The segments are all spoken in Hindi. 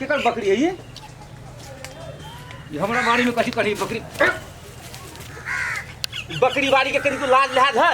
केकर बकरी है ये हमारा बाड़ी में कथी करी बकरी बकरी बाड़ी के कहीं को लाज लिहाज है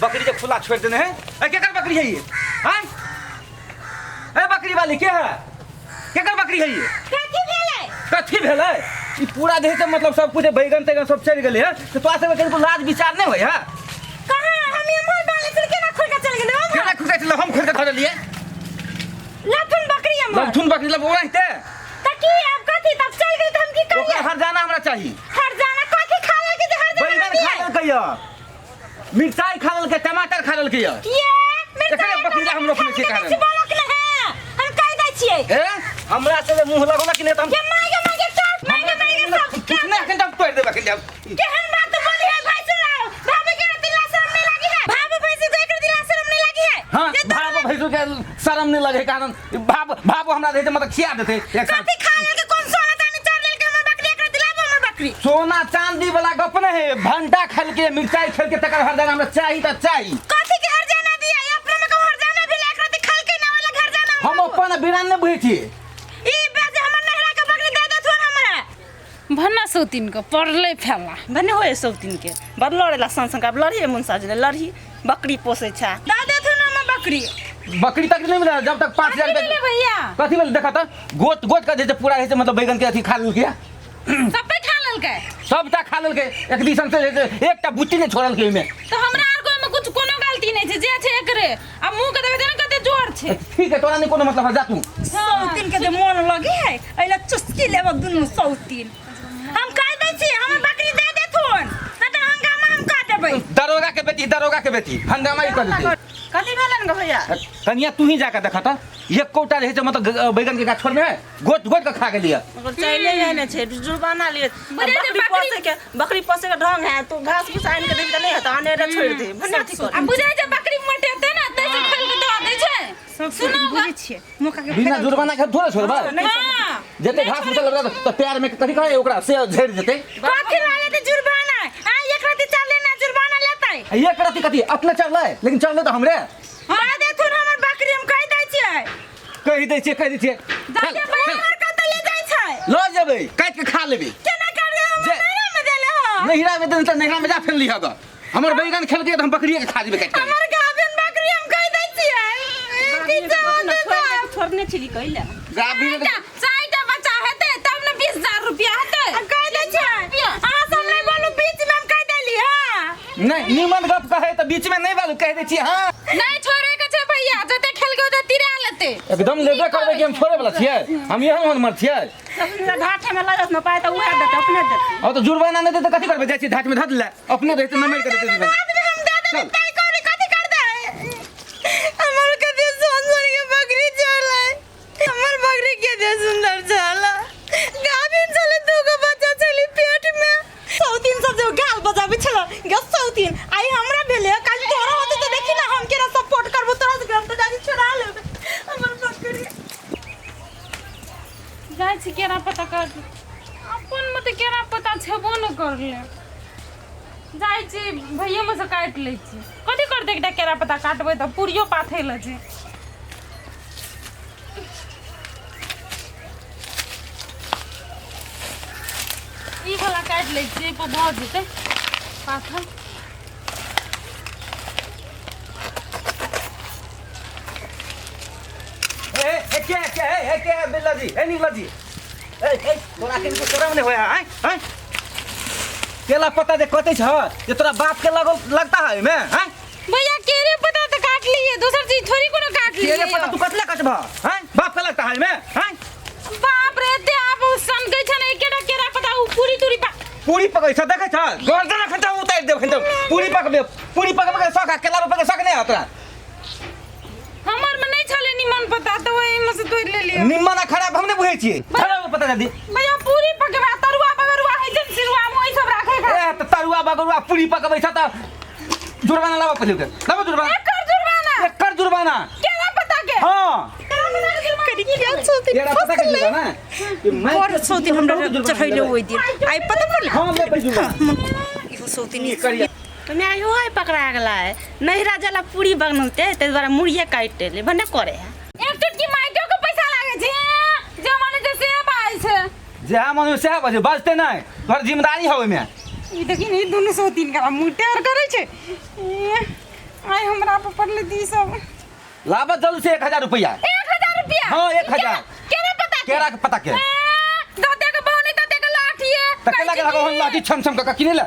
बकरी जब खुला छोड़ देने हैं केकर बकरी है ये हाँ बकरी वाली क्या है केकर बकरी है ये कथी भेल है ये पूरा देह से मतलब सब कुछ बैगन तैगन सब चल गए है तो तोरा से कहीं को लाज विचार नहीं होय है कहां हम हमर बाले से केना खोल के चल गेले केना खुद चल हम खोल के धर लिए लथुन बकरी हम लथुन बकरी लब ओरहते त की अब कथी तब चल गई त हम की करिए ओकर हर जाना हमरा चाहिए हर जाना कथी खा ले के हर जाना बैगन खा लेल के मिर्चाई खा लेल के टमाटर खा लेल के ये एकरे बकरी हम रोकने छी कारण हम कह दै छियै ए हमरा से मुंह लगोला कि नहीं त हम के मांगे सब कितने घंटा तोड़ देबा के जब केहन बात बोली है भाई सुनाओ भाभी के दिला शर्म नहीं लगी है भाभी भैंसी को एक दिला शर्म नहीं लगी है हां भाव भैंसू के शर्म नहीं लगे कारण भाव हमरा देते मतलब खिया देते एक साथ कथी खा ले के कौन सोना चांदी चार ले के हम बकरी एक दिलाबो हमर बकरी सोना चांदी वाला गप नहीं है भंटा खेल के मिर्चाई खेल के तकर हर जाना हमरा चाहिए त चाहिए कथी के हर जाना दिया अपना में को हर जाना भी एक रात खल के ना वाला घर जाना हम अपन बिरान ने बुझे छी ई बेज हमर नहरा के बकरी दे दे थोर हमरा भन्ना सौतीन को पड़ले फैला भने होए सौतीन के बड़ लड़ेला संग अब लड़ही मुंसा जी लड़ही बकरी पोसे छा दे दे थोर हम बकरी बकरी तक नहीं मिला जब तक 5000 ले भैया कथी बोल देखा त गोट गोट का जैसे पूरा है मतलब बैगन के अथी खा लेल के सब पे खा लेल के सबटा खा लेल के एक दिसन से एकटा बुट्टी नहीं छोड़ल के में तो हमरा आर को में कुछ कोनो गलती नहीं छे जे छे एकरे अब मुंह के देबे देना कते जोर छे ठीक है तोरा नहीं कोनो मतलब है जा तू सौतीन के जे मन लगे है एला चुस्की लेब दुनु सौतीन हम कह दै छी हमर बकरी दे दे थोर न त हंगामा हम काट देबै दरोगा के बेटी हंगामा ही कर देते कथी भेलन ग भैया कनिया तू ही जाकर देखा था एक कोटा रहे छै मतलब बैगन के गाछ छोड़ में गोट गोट के खा के लिया मगर चले जाने छे जुर्माना लिए बकरी पोसे के ढंग है तो घास फूस आन के देबी त नहीं हता आने रे छोड़ दे भन्ना ठीक कर अब बुझाय जे बकरी मोटेते ना तै से खेल के दवा दै छे सुनो बुझी छिए मुका के बिना जुर्माना के थोड़े छोड़बा हां जते घास फूस लगा तो पैर में कथी करे ओकरा से झड़ जेते कथी वाले त जुर्माना आ एक रात चल लेना जुर्माना लेतै एक राती कथी अपने चढ़ले लेकिन चढ़ले तो हमरे दे दे थोर हमर बकरी हम कह दै छियै कह दै छियै जाके भैया हमर कत ले जाय छै ल जेबै काट के खा लेबी केना कर दे हम नहरा में देले हो नहिरा में देन त नहिरा में जा फेर लिहा ग हमर बैगन खेल के हम बकरी के खा जेबै काट के हमर गाभिन बकरी हम कह दै छियै की जान दे छोड़ने छिली कइला गाभिन साइड बच्चा हेते तब न 20000 रुपया हेते हम कह दै छियै अहाँ सब नहीं बोलू बीच में हम कह देली हां नहीं निमन गप कहे त बीच में नहीं बालू कह दै छी हां नहीं छोड़े के छे भैया जते खेल के ओते तिरा लेते एकदम लेबे करबे कि हम छोड़े वाला छियै हम यहां मन मर छियै घाटे में लगत न पाए त उहे देते अपने देते अब तो जुर्माना नहीं दे तो कथी करबे जाय छी घाट में धत ले अपने रहते न मेर के देते बाद में हम दे देबै तय करी कथी कर दे हमर के दे सुंदर के बकरी चले हमर बकरी के दे सुंदर चला गाभिन चले दू गो बच्चा चली पेट में सौतीन सब जो गाल बजाबे छला ग सौतीन आई हमरा भेले काल तोरा होते त देखि ना हम केरा सपोर्ट करबो तोरा से हम तो जानी छोड़ा लेबे हमर बकरी जाय छी केना पता कर अपन मत केना पता छबो न करले जाय छी भैया में से काट ले छी कथि कर दे एकटा केरा पता काटबै त पूरियो पाथे ल छी ई वाला काट ले छी पर भ जेते पाथल के बिल्ला जी ए नीला जी ए तोरा के तोरा में होया हैं केला पता दे कते छ जे तोरा बाप के लगता है में हैं भैया केरे पता तो काट लिए दूसर चीज थोड़ी कोनो काट लिए केले पता तू कतले कटबा हैं बाप के लगता है में हैं बाप रे ते आप सन गई छ नहीं केड़ा केरा पता उ पूरी पकै छ देखे छ गर्दन खंटा उतार दे खंटा पूरी पक सका केला पक सक नहीं होता हमर में नहीं छले निमन पता तो वही में से तोड़ ले लियो निमन खराब हमने बुझे छी खराब पता दे भैया पूरी पकबा तरुआ बगरुआ है जन सिरवा मोई सब राखे खा ए त तरुआ बगरुआ पूरी पकबै छ त जुर्माना लावा पहिले के लावा जुर्माना एकर जुर्माना केला पता के हां करी क्या सोती केला पता के जुर्माना मैं और सोती हमरा चढ़ैले ओइ दिन आई पता पड़ला हां ले पे जुर्माना इहो सोती नहीं करिया तो मैं आयो है पकड़ा गेला है नहिरा जला पूरी बनते ते द्वारा मुड़िए काट ले भने करे एक टुटकी माइटो को पैसा लागे छे जे माने जे जहाँ मन से बजे बजते नहीं तोहर जिम्मेदारी हो में। ई देखी नहीं दोनों सौ तीन का मुटे और करे छे आई हमरा पर पड़ले दी सब लाबत जल्द से 1000 रुपया। 1000 रुपया हाँ 1000 केना पता केरा के पता के दाते के बहुने दाते के लाठी है तके लगे लगो हम लाठी छम छम का किने ले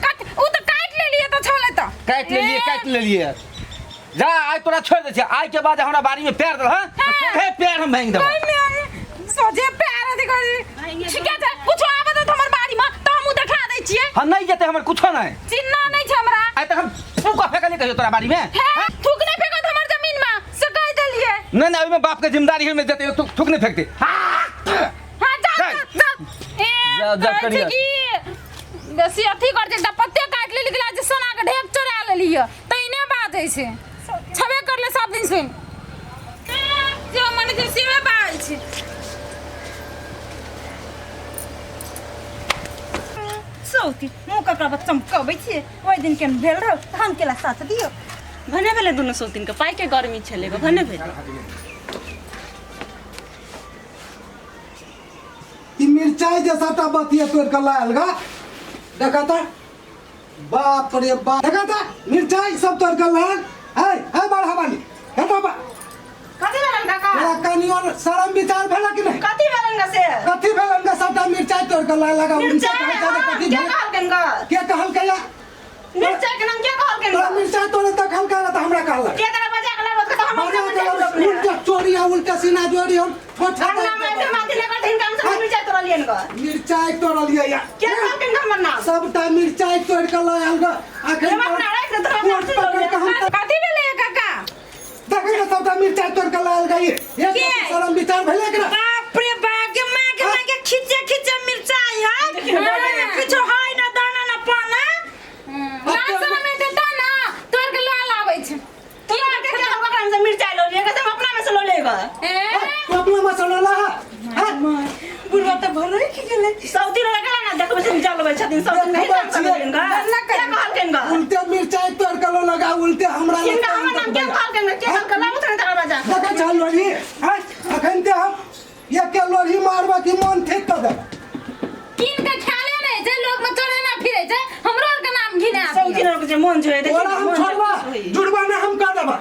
काट उ तो काट ले लिए तो छोले तो काट ले लिए जा आज तोरा छोड़ दे छै। आज के बाद हमरा बाड़ी में पैर दल हां हे पैर हम भांग देब सोजे पैर देखो ठीक है कुछ आबे तो हमर बाड़ी में तो हम देखा दै छियै। हां नहीं जेते हमर कुछो नहीं चिन्ना नहीं छै हमरा आइ तक हम थूक फेकले कहियो तोरा बाड़ी में थूक नहीं फेकत हमर जमीन में से कह देलिए नहीं नहीं ओइ में बाप के जिम्मेदारी में देते थूक नहीं फेकते। हां जा करिए बेसी अथी कर दे पत्ते काट ले निकला जे सोना के ढेक चोरा ले लियो तइने बात है से छबे कर ले सब दिन सुन जो मन जे सेवे बाल छै सौती मुँह कपड़ा पर चमकबै छियै ओहि दिन केन भेल रहो तऽ हम केला साथ दियो भने भेले दुनू सौतीन के पाई के गर्मी छले भने भेले ई मिर्चाई जैसा ता बतिया तोड़ के लायल गा देखा था बाप रे बाप देखा था मिर्चाई सब तोड़ के लायल है बड़ा वाली हेटा बा कथि भेलन काका तेरा कनी और शरम विचार भेला कि नहीं कथि भेलन से कथी भेलन का सबटा मिर्चाई तोड़ के लायल लगा उनसे कथी क्या भेल कहलकन गा के कहल कया मिर्चा के नाम क्या कहलकन तोरा गा मिर्चाई तोड़े तक हल करा त हमरा कहला के तरह बजा के लाबत त हम मजा के उल्टा चोरी है उल्टा सीना जोड़ी हम कोठा ना मैं माथि लेकर दिन काम से मिर्चा तोड़ लियन गा मिर्चाई तोड़ लिया या क्या कहलकन गा हमर नाम सबटा मिर्चाई तोड़ के लायल गा आखिर हम अपना राख दे तोरा कोट पकड़ के हम कथी भेले काका देखै ना सबटा मिर्चाई तोड़ के लायल गई ये शरम विचार भेले कि ना बाप रे बाप के माँ के खिचे खिचे मिर्चाई है कुछ है ना दाना ना पाना लासा में देता ना तोर के लाल आबै छै तू के क्या ओकरा में से मिर्चा लो लिया के हम अपना में से लो लेगा तू अपना मसाला ला बुढ़वा तो भलो ही खिचले सौती रो लगला ना देखबे से निकाल लेबै छथिन सौती नहीं काम करलियन गा क्या कहलकन गा उल्टे मिर्चाई तोड़ के लो लगा उल्टे हमरा किनका हमर नाम क्या कहलकन गा क्या कहलकन ला उतरे तक बजा देखै छ लोरी अखन ते हम ये के लोरी मारबा की मन ठीक कर दे किन के ख्याले नहीं जे लोग में चले ना फिरे जे हमरो के नाम घिना सौती रो के मन जोए देखि ओरा हम छोड़बा जुड़बा ना हम कर देबा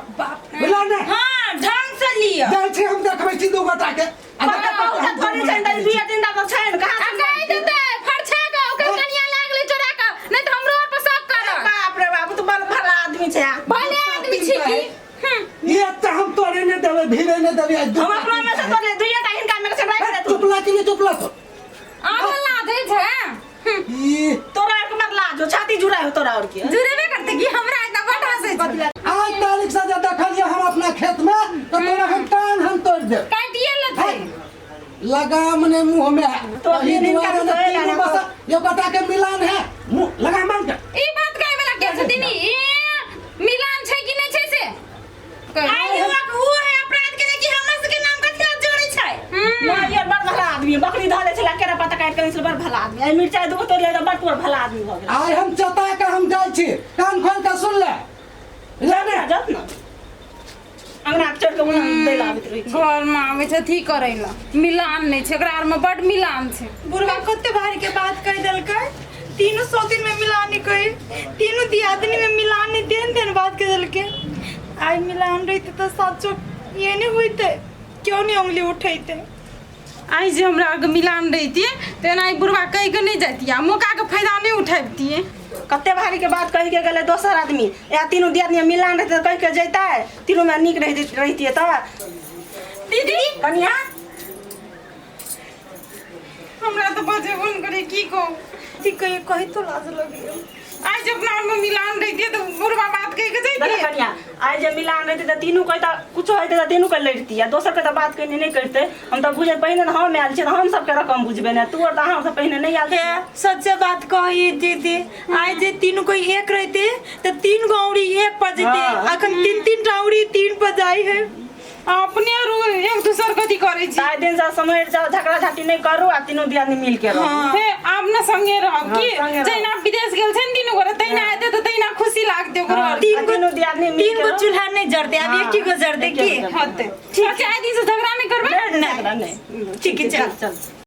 बोला ना हाँ ढंग से लियो जाइ छी हम देखबै छी दू गोटा के उठा थोड़ी छैन त दुइया तीन दा छैन कहां से गाय देते फरछा के ओकर कनिया लागले चोरा के नहीं तो हमरो पर शक कर बाप रे बाप तू बड़ भला आदमी छै भले आदमी छी की ये त हम तोड़े ने देबे भीरे ने देबे हम अपना में से तोले दुइया ता हिनका में से राख दे तू चुपला कि नहीं चुपला तो आबला दे छै ई तोरा के मतलब लाजो छाती जुड़ा हो तोरा और की जुरेबे करते कि हमरा इतना बड़ा से आज तारीख से ज्यादा खलिए हम अपना खेत में तो तोरा हम कान हम तोड़ दे काटिए लेते लगाम ने मुंह में तो ये दिन का तो है ना बस ये गोटा के मिलान है मुंह लगाम के ई बात कहे वाला के छथिन ई मिलान छै कि नहीं छै से आई हुआ वो है अपराध के कि हमरा सबके नाम कथि जोड़ी छै ना ये बड़ भला आदमी बकरी धले छला केरा पता काट के से बड़ भला आदमी आई मिर्चा दो तो ले बड़ तोर भला आदमी हो गेल आज हम चता के हम जाय छी कान खोल के सुन ले जाने जत ना अंगना चढ़ के उन दे लाबत रही छी घर में आवे छै थी करैला मिलान नहीं छै एकरा में बड़ मिलान छै बुढ़वा कते भारी के बात कह देलकै तीनों सौतीन में मिलानी कही तीनों दियादनी में मिलानी देन बात कह देलकै आई मिलान रही तो साचो ये नहीं हुईते क्यों नहीं उंगली उठैते आई जे हमरा आगे मिलान रहिती तेना आई बुढ़वा कह के नहीं जाती मौका के फायदा नहीं उठाबती कते भारी के बात कह के गेले दोसर आदमी या तीनों दियादनी मिलान रहते कह के जैता तीनों में निक रहती त दीदी कनिया हमरा तो बजे फोन करे की को ठीक है कही तो लाज लगी आई जब नाम में मिलान रहिती तो बुढ़वा बात कह के देख जाती कनिया आई जे मिलान रहते त तीनों कहता कुछ होते त तीनों के लड़ती है दोसर के त बात कहने नहीं करते हम त बुझे पहिने न हम आयल छी त हम सब के रकम बुझबे न तू और त हम सब पहिने नहीं आयल है सच्चा बात कही दीदी आई जे तीनों कोई एक रहते तो तीन गौरी एक पर जेते अखन तीन तीन टाउरी तीन पर जाई है अपने और एक दूसर कथी करे छी ताई दिन से समय झगड़ा झाटी नहीं करू आ तीनों दियादनी मिल के रहो हे आप ना संगे रहो की संगे रहो। जैना विदेश गेल छन तीनों गोरे तैना आते तो तैना खुशी लागते ओकरा तीनों दियादनी मिल तीन के को रहो चूल्हा नहीं जरते अब एक ही को जरते की होते ठीक है आई दिन से झगड़ा नहीं करबे नहीं ठीक है चल चल